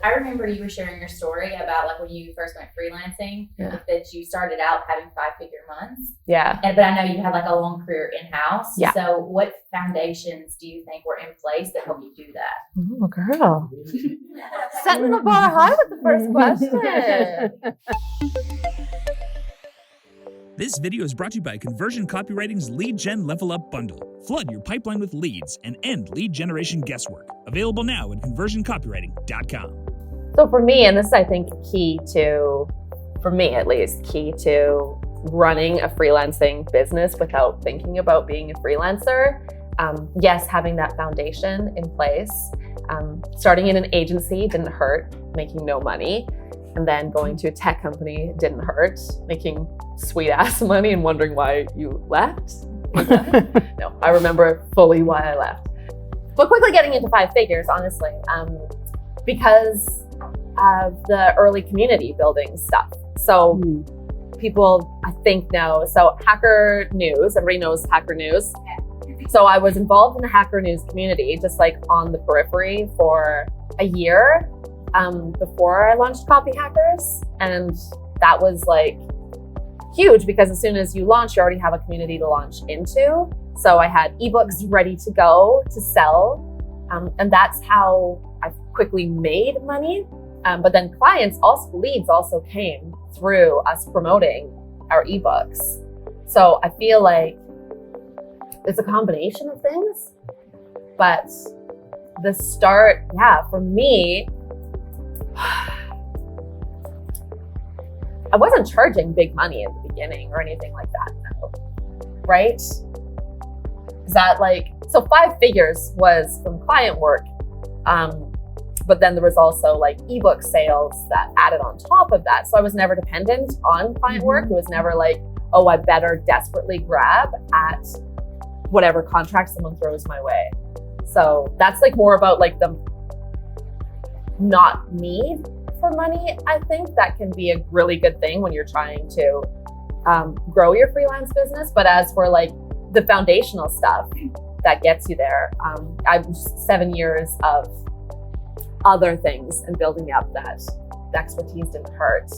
I remember you were sharing your story about like when you first went freelancing, that you started out having 5-figure months. Yeah. But I know you had like a long career in-house. Yeah. So what foundations do you think were in place that helped you do that? Oh, girl. Setting the bar high with the first question. This video is brought to you by Conversion Copywriting's Lead Gen Level Up Bundle. Flood your pipeline with leads and end lead generation guesswork. Available now at conversioncopywriting.com. So for me, and this is, I think, key to, for me at least, key to running a freelancing business without thinking about being a freelancer. Yes, having that foundation in place. Starting in an agency didn't hurt, making no money. And then going to a tech company didn't hurt, making sweet ass money and wondering why you left. No, I remember fully why I left. But quickly getting into 5 figures, honestly, because of the early community building stuff. So people, I think, know. So Hacker News, everybody knows Hacker News. So I was involved in the Hacker News community, just like on the periphery for a year before I launched Copyhackers. And that was like huge because as soon as you launch, you already have a community to launch into. So I had ebooks ready to go to sell. And that's how I quickly made money. But then leads also came through us promoting our ebooks. So I feel like it's a combination of things, but the start, for me, I wasn't charging big money at the beginning or anything like that, no. Right? Is that so 5 figures was from client work, but then there was also like ebook sales that added on top of that. So I was never dependent on client work. It was never like, oh, I better desperately grab at whatever contract someone throws my way. So that's like more about like the not need for money. I think that can be a really good thing when you're trying to grow your freelance business. But as for like the foundational stuff that gets you there, I've 7 years of other things and building up that the expertise didn't hurt.